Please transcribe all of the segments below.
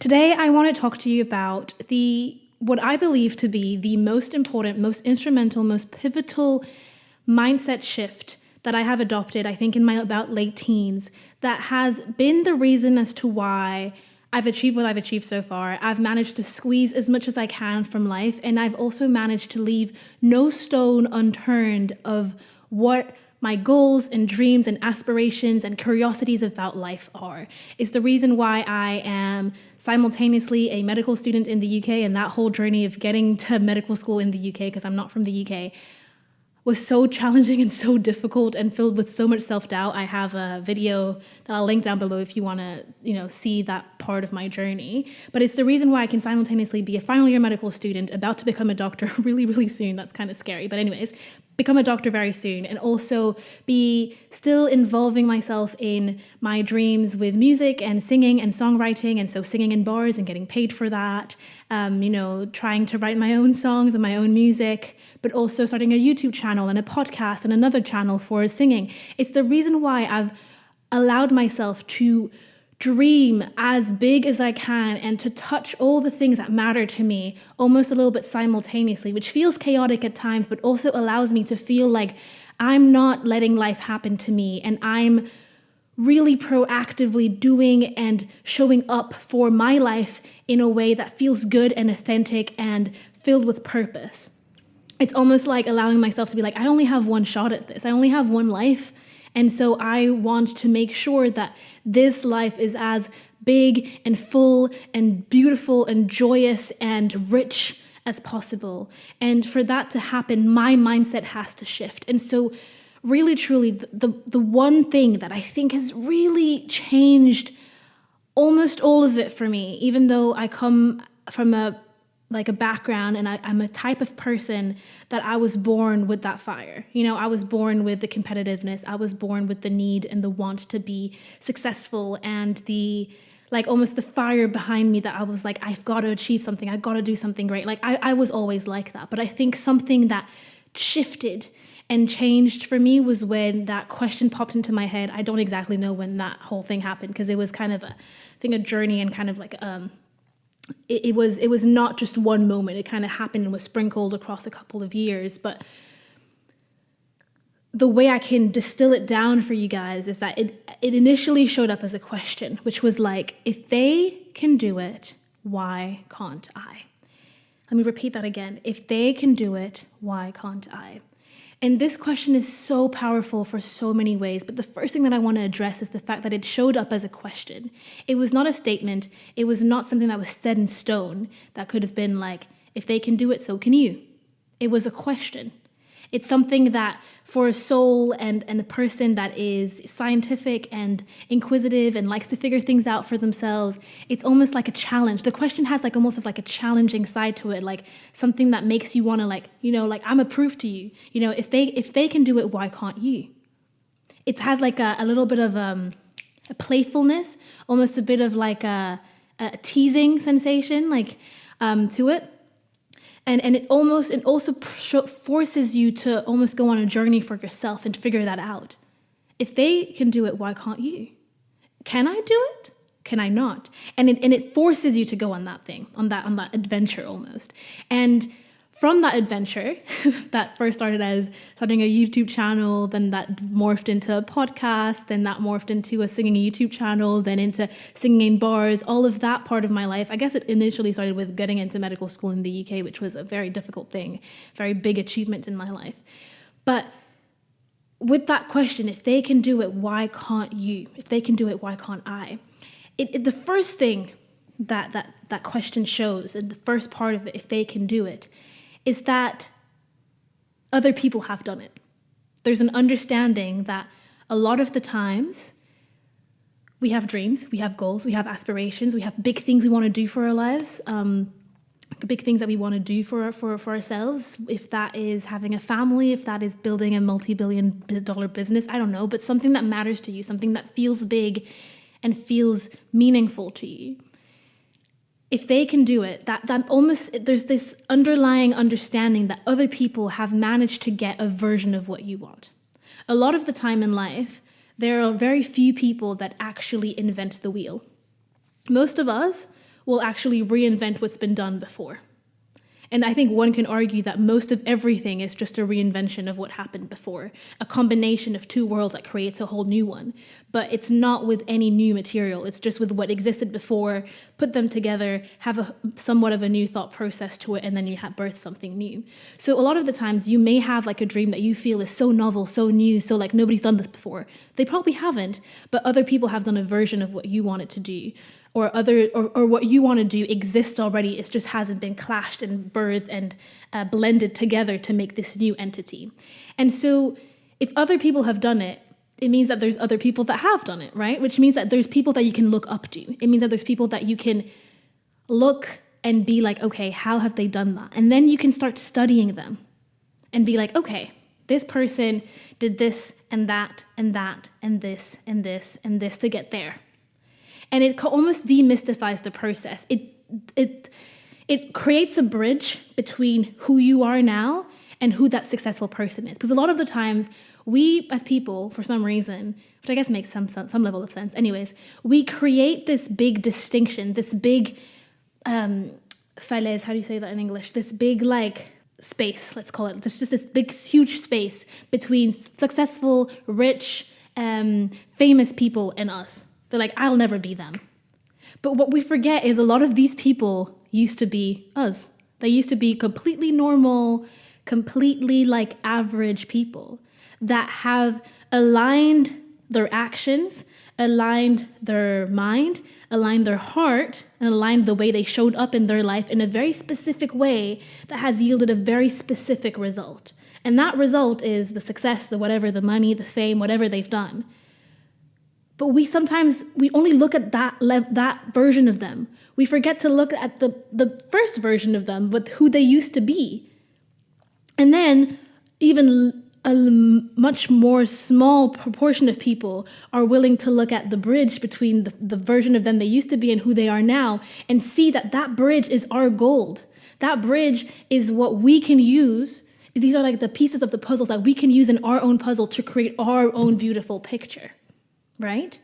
Today, I want to talk to you about what I believe to be the most important, most instrumental, most pivotal mindset shift that I have adopted, I think in my about late teens, that has been the reason as to why I've achieved what I've achieved so far. I've managed to squeeze as much as I can from life, and I've also managed to leave no stone unturned of what my goals and dreams and aspirations and curiosities about life are. It's the reason why I am simultaneously a medical student in the UK, and that whole journey of getting to medical school in the UK, because I'm not from the UK, was so challenging and so difficult and filled with so much self-doubt. I have a video that I'll link down below if you want to, see that part of my journey. But it's the reason why I can simultaneously be a final year medical student, about to become a doctor really, really soon. That's kind of scary. But anyways, become a doctor very soon, and also be still involving myself in my dreams with music and singing and songwriting, and so singing in bars and getting paid for that, trying to write my own songs and my own music, but also starting a YouTube channel and a podcast and another channel for singing. It's the reason why I've allowed myself to dream as big as I can and to touch all the things that matter to me almost a little bit simultaneously, which feels chaotic at times, but also allows me to feel like I'm not letting life happen to me, and I'm really proactively doing and showing up for my life in a way that feels good and authentic and filled with purpose. It's almost like allowing myself to be like, I only have one shot at this. I only have one life. And so I want to make sure that this life is as big and full and beautiful and joyous and rich as possible. And for that to happen, my mindset has to shift. And so really, truly, the one thing that I think has really changed almost all of it for me, even though I come from a background, and I'm a type of person that I was born with that fire. I was born with the competitiveness. I was born with the need and the want to be successful, and the almost the fire behind me that I was like, I've got to achieve something. I've got to do something great. I was always like that. But I think something that shifted and changed for me was when that question popped into my head. I don't exactly know when that whole thing happened, because it was kind of a journey, and kind of like it was not just one moment. It kind of happened and was sprinkled across a couple of years. But the way I can distill it down for you guys is that it initially showed up as a question, which was like, if they can do it, why can't I? Let me repeat that again. If they can do it, why can't I? And this question is so powerful for so many ways, but the first thing that I want to address is the fact that it showed up as a question. It was not a statement. It was not something that was set in stone that could have been like, if they can do it, so can you. It was a question. It's something that for a soul and a person that is scientific and inquisitive and likes to figure things out for themselves, it's almost like a challenge. The question has almost of a challenging side to it, like something that makes you want to I'm a proof to you. If they can do it, why can't you? It has a little bit of a playfulness, almost a bit of a teasing sensation to it. And it also forces you to almost go on a journey for yourself and figure that out. If they can do it, why can't you? Can I do it? Can I not? And it forces you to go on that thing, on that adventure almost. And from that adventure that first started as starting a YouTube channel, then that morphed into a podcast, then that morphed into a singing YouTube channel, then into singing in bars, all of that part of my life. I guess it initially started with getting into medical school in the UK, which was a very difficult thing, very big achievement in my life. But with that question, if they can do it, why can't you? If they can do it, why can't I? The first thing that question shows, and the first part of it, if they can do it, is that other people have done it. There's an understanding that a lot of the times we have dreams, we have goals, we have aspirations, we have big things we want to do for our lives, big things that we want to do for ourselves. If that is having a family, if that is building a multi-billion-dollar business, I don't know, but something that matters to you, something that feels big and feels meaningful to you. If they can do it, that almost, there's this underlying understanding that other people have managed to get a version of what you want. A lot of the time in life, there are very few people that actually invent the wheel. Most of us, will actually reinvent what's been done before. And I think one can argue that most of everything is just a reinvention of what happened before, a combination of two worlds that creates a whole new one. But it's not with any new material. It's just with what existed before, put them together, have somewhat of a new thought process to it, and then you have birth something new. So a lot of the times you may have like a dream that you feel is so novel, so new, so like nobody's done this before. They probably haven't, but other people have done a version of what you want it to do. Or what you want to do exists already. It just hasn't been clashed and birthed and blended together to make this new entity. And so if other people have done it, it means that there's other people that have done it, right? Which means that there's people that you can look up to. It means that there's people that you can look and be like, okay, how have they done that? And then you can start studying them and be like, okay, this person did this and that and that and this and this and this to get there. And it almost demystifies the process. It creates a bridge between who you are now and who that successful person is. Because a lot of the times, we as people, for some reason, which I guess makes some level of sense, anyways, we create this big distinction, this big falaise, how do you say that in English? This big like space, let's call it. There's just this big, huge space between successful, rich, famous people and us. They're like, I'll never be them. But what we forget is a lot of these people used to be us. They used to be completely normal, completely like average people that have aligned their actions, aligned their mind, aligned their heart, and aligned the way they showed up in their life in a very specific way that has yielded a very specific result. And that result is the success, the whatever, the money, the fame, whatever they've done. But we only look at that version of them. We forget to look at the first version of them, but who they used to be. And then even a much more small proportion of people are willing to look at the bridge between the version of them they used to be and who they are now and see that that bridge is our gold. That bridge is what we can use. These are like the pieces of the puzzles that we can use in our own puzzle to create our own beautiful picture. Right?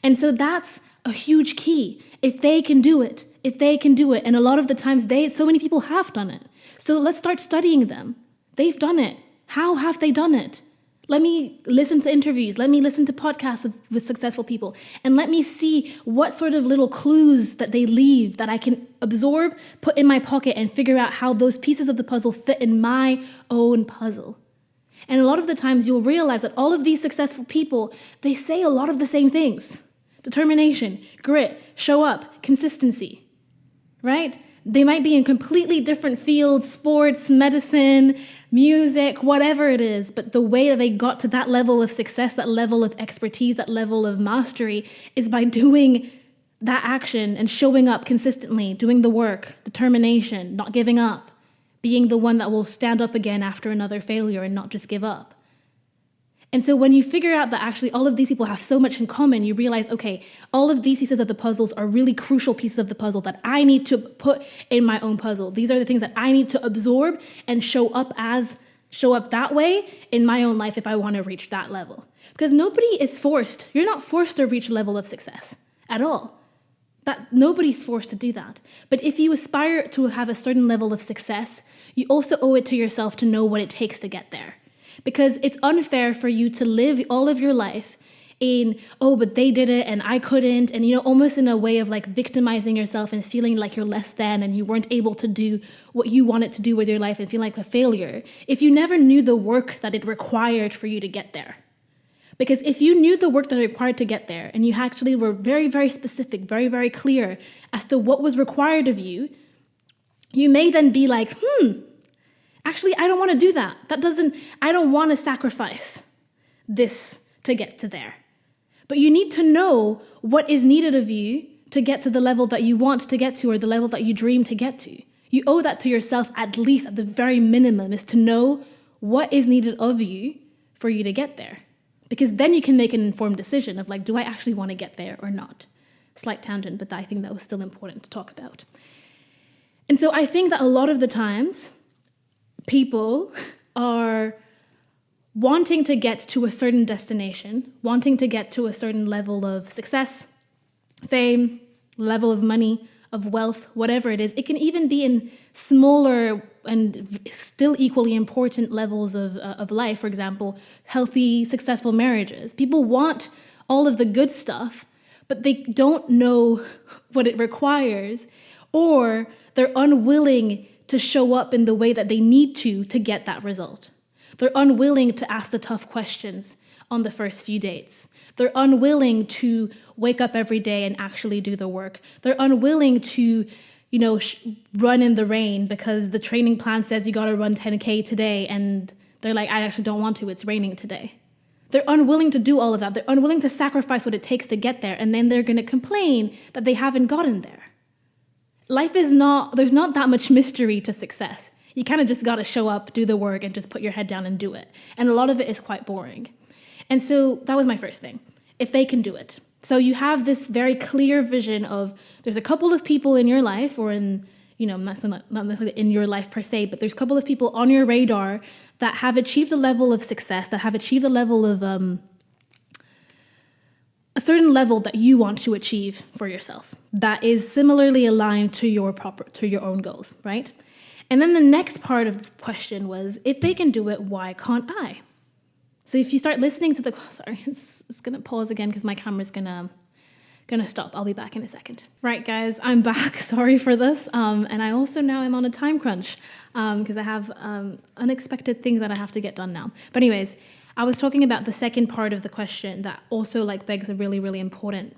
And so that's a huge key. If they can do it, and a lot of the times so many people have done it. So let's start studying them. They've done it. How have they done it? Let me listen to interviews. Let me listen to podcasts with successful people. And let me see what sort of little clues that they leave that I can absorb, put in my pocket, and figure out how those pieces of the puzzle fit in my own puzzle. And a lot of the times you'll realize that all of these successful people, they say a lot of the same things. Determination, grit, show up, consistency, right? They might be in completely different fields, sports, medicine, music, whatever it is, but the way that they got to that level of success, that level of expertise, that level of mastery is by doing that action and showing up consistently, doing the work, determination, not giving up. Being the one that will stand up again after another failure and not just give up. And so when you figure out that actually all of these people have so much in common, you realize, okay, all of these pieces of the puzzles are really crucial pieces of the puzzle that I need to put in my own puzzle. These are the things that I need to absorb and show up that way in my own life if I want to reach that level. Because nobody is forced. You're not forced to reach a level of success at all. That nobody's forced to do that. But if you aspire to have a certain level of success, you also owe it to yourself to know what it takes to get there. Because it's unfair for you to live all of your life in, oh, but they did it and I couldn't, and almost in a way of like victimizing yourself and feeling like you're less than and you weren't able to do what you wanted to do with your life and feel like a failure if you never knew the work that it required for you to get there. Because if you knew the work that it required to get there and you actually were very, very specific, very, very clear as to what was required of you, you may then be like, actually, I don't want to do that. I don't want to sacrifice this to get to there. But you need to know what is needed of you to get to the level that you want to get to or the level that you dream to get to. You owe that to yourself, at least at the very minimum, is to know what is needed of you for you to get there. Because then you can make an informed decision of like, do I actually want to get there or not? Slight tangent, but I think that was still important to talk about. And so I think that a lot of the times, people are wanting to get to a certain destination, wanting to get to a certain level of success, fame, level of money, of wealth, whatever it is. It can even be in smaller and still equally important levels of life. For example, healthy, successful marriages. People want all of the good stuff, but they don't know what it requires, or they're unwilling to show up in the way that they need to get that result. They're unwilling to ask the tough questions on the first few dates. They're unwilling to wake up every day and actually do the work. They're unwilling to, run in the rain because the training plan says you got to run 10K today. And they're like, I actually don't want to. It's raining today. They're unwilling to do all of that. They're unwilling to sacrifice what it takes to get there. And then they're going to complain that they haven't gotten there. There's not that much mystery to success. You kind of just got to show up, do the work, and just put your head down and do it. And a lot of it is quite boring. And so that was my first thing, if they can do it. So you have this very clear vision of there's a couple of people in your life, or in, not necessarily in your life per se, but there's a couple of people on your radar that have achieved a level of success, that have achieved a level of a certain level that you want to achieve for yourself, that is similarly aligned to your own goals, right? And then the next part of the question was, if they can do it, why can't I? So if you start listening to it's going to pause again because my camera's going to stop. I'll be back in a second. Right, guys, I'm back. Sorry for this. And I also now am on a time crunch because I have unexpected things that I have to get done now. But anyways, I was talking about the second part of the question that also begs a really, really important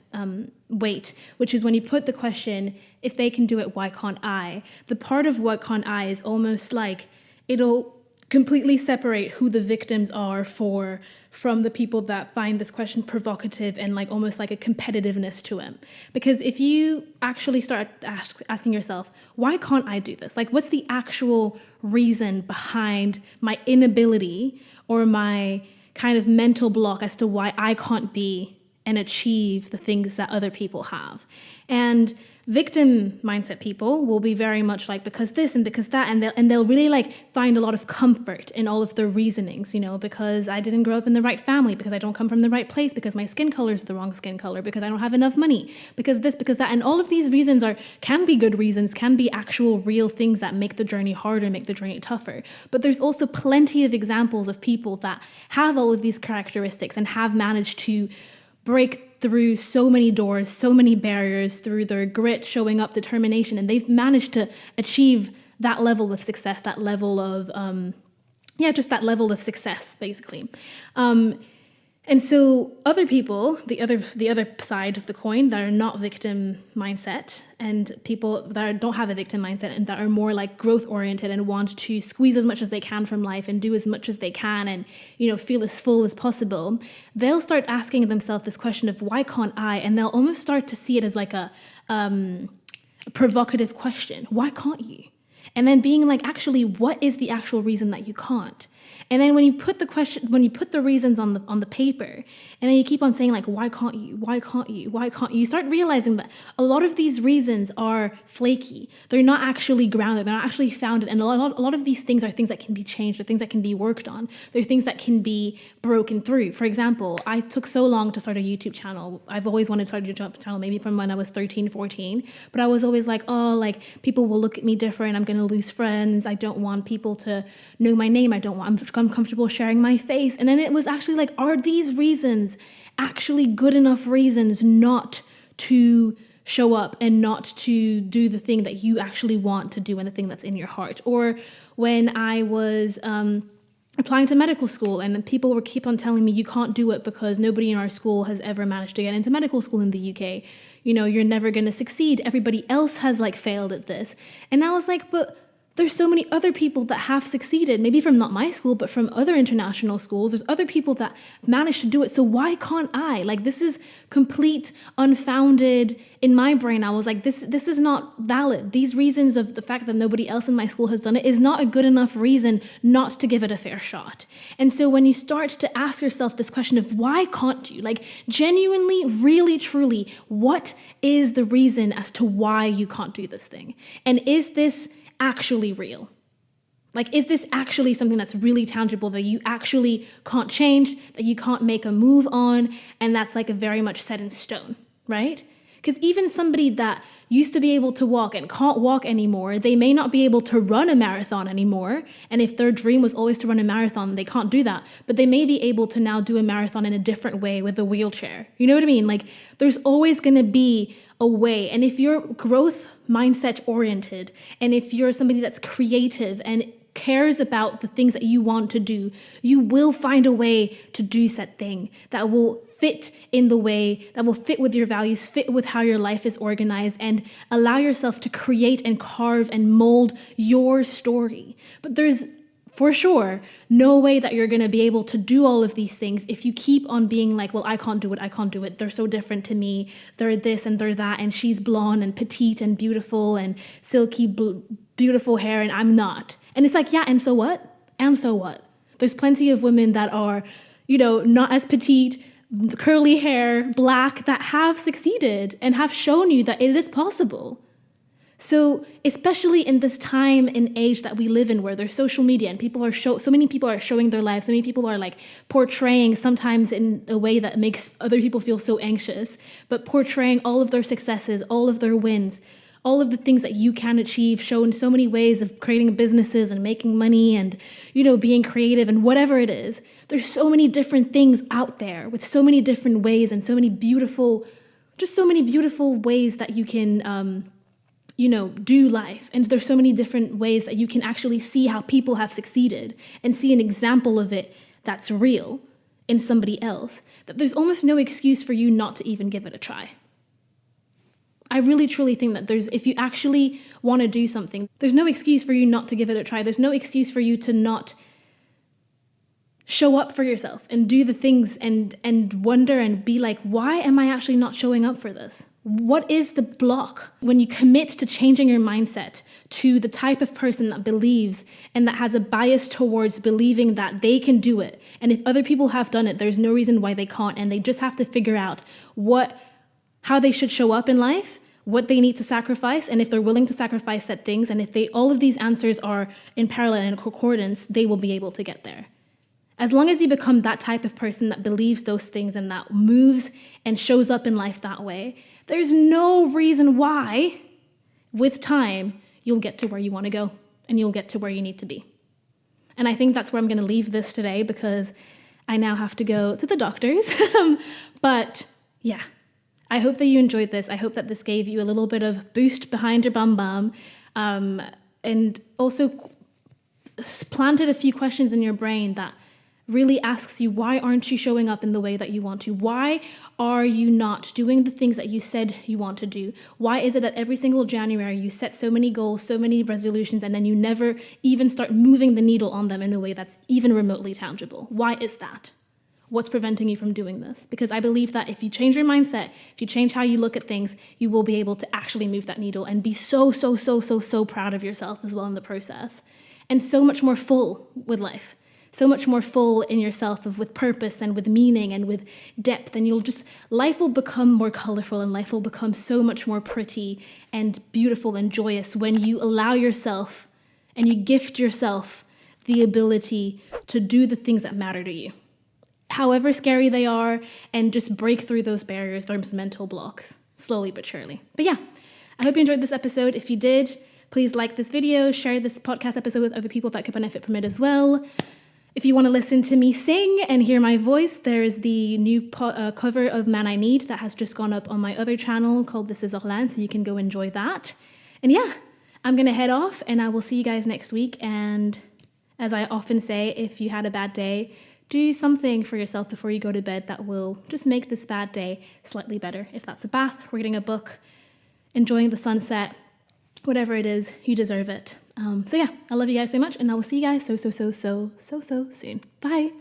weight, which is when you put the question, if they can do it, why can't I? The part of why can't I is almost like it'll completely separate who the victims are from the people that find this question provocative and almost like a competitiveness to it. Because if you actually start asking yourself, why can't I do this? What's the actual reason behind my inability or my kind of mental block as to why I can't be and achieve the things that other people have? And victim mindset people will be very much because this and because that, and they'll really find a lot of comfort in all of their reasonings, because I didn't grow up in the right family, because I don't come from the right place, because my skin color is the wrong skin color, because I don't have enough money, because this, because that, and all of these reasons can be good reasons, can be actual real things that make the journey harder, make the journey tougher. But there's also plenty of examples of people that have all of these characteristics and have managed to break through so many doors, so many barriers through their grit, showing up, determination, and they've managed to achieve that level of success, that level of, just that level of success, basically. And so other people, the other side of the coin that are not victim mindset, and people that don't have a victim mindset and that are more growth oriented and want to squeeze as much as they can from life and do as much as they can and, feel as full as possible, they'll start asking themselves this question of why can't I? And they'll almost start to see it as a provocative question. Why can't you? And then being actually, what is the actual reason that you can't? And then when you put the reasons on the paper, and then you keep on saying why can't you? Why can't you? Why can't you? You start realizing that a lot of these reasons are flaky. They're not actually grounded. They're not actually founded. And a lot of these things are things that can be changed. They're things that can be worked on. They're things that can be broken through. For example, I took so long to start a YouTube channel. I've always wanted to start a YouTube channel, maybe from when I was 13, 14. But I was always people will look at me different. I'm going to lose friends. I don't want people to know my name. I'm uncomfortable sharing my face. And then it was actually are these reasons actually good enough reasons not to show up and not to do the thing that you actually want to do and the thing that's in your heart? Or when I was applying to medical school, and people were keep on telling me you can't do it because nobody in our school has ever managed to get into medical school in the UK. You're never going to succeed. Everybody else has failed at this. And I was but there's so many other people that have succeeded, maybe from not my school, but from other international schools. There's other people that managed to do it. So why can't I? This is complete unfounded in my brain. I was this is not valid. These reasons of the fact that nobody else in my school has done it is not a good enough reason not to give it a fair shot. And so when you start to ask yourself this question of why can't you, genuinely, really, truly, what is the reason as to why you can't do this thing? And is this actually real? Is this actually something that's really tangible that you actually can't change, that you can't make a move on, and that's a very much set in stone, right? Because even somebody that used to be able to walk and can't walk anymore, they may not be able to run a marathon anymore. And if their dream was always to run a marathon, they can't do that. But they may be able to now do a marathon in a different way with a wheelchair. You know what I mean? Like, there's always going to be a way. And if you're growth mindset oriented, and if you're somebody that's creative and cares about the things that you want to do, you will find a way to do said thing that will fit in the way, that will fit with your values, fit with how your life is organized, and allow yourself to create and carve and mold your story. But there's for sure no way that you're going to be able to do all of these things if you keep on being like, well, I can't do it. They're so different to me. They're this and they're that. And she's blonde and petite and beautiful and silky, beautiful hair. And I'm not. And it's like, yeah. And so what? And so what? There's plenty of women that are, not as petite, curly hair, black, that have succeeded and have shown you that it is possible. So especially in this time and age that we live in, where there's social media and so many people are showing their lives, so many people are like portraying, sometimes in a way that makes other people feel so anxious, but portraying all of their successes, all of their wins, all of the things that you can achieve, shown so many ways of creating businesses and making money and, being creative and whatever it is. There's so many different things out there with so many different ways and so many beautiful ways that you can, do life. And there's so many different ways that you can actually see how people have succeeded and see an example of it that's real in somebody else, that there's almost no excuse for you not to even give it a try. I really, truly think that if you actually want to do something, there's no excuse for you not to give it a try. There's no excuse for you to not show up for yourself and do the things and wonder and be like, why am I actually not showing up for this? What is the block? When you commit to changing your mindset to the type of person that believes and that has a bias towards believing that they can do it. And if other people have done it, there's no reason why they can't. And they just have to figure out how they should show up in life, what they need to sacrifice, and if they're willing to sacrifice said things. And if all of these answers are in parallel and in concordance, they will be able to get there. As long as you become that type of person that believes those things and that moves and shows up in life that way, there's no reason why, with time, you'll get to where you want to go and you'll get to where you need to be. And I think that's where I'm going to leave this today, because I now have to go to the doctors. But yeah, I hope that you enjoyed this. I hope that this gave you a little bit of boost behind your bum, and also planted a few questions in your brain that really asks you, why aren't you showing up in the way that you want to? Why are you not doing the things that you said you want to do? Why is it that every single January you set so many goals, so many resolutions, and then you never even start moving the needle on them in a way that's even remotely tangible? Why is that? What's preventing you from doing this? Because I believe that if you change your mindset, if you change how you look at things, you will be able to actually move that needle and be so proud of yourself as well in the process. And so much more full with life. So much more full in yourself with purpose and with meaning and with depth. And life will become more colorful and life will become so much more pretty and beautiful and joyous when you allow yourself and you gift yourself the ability to do the things that matter to you, however scary they are, and just break through those barriers, those mental blocks, slowly but surely. But yeah, I hope you enjoyed this episode. If you did, please like this video, share this podcast episode with other people that could benefit from it as well. If you want to listen to me sing and hear my voice, there's the new cover of Man I Need that has just gone up on my other channel called This is Orlane, so you can go enjoy that. And yeah, I'm going to head off and I will see you guys next week. And as I often say, if you had a bad day, do something for yourself before you go to bed that will just make this bad day slightly better. If that's a bath, reading a book, enjoying the sunset, whatever it is, you deserve it. So yeah, I love you guys so much, and I will see you guys so soon. Bye.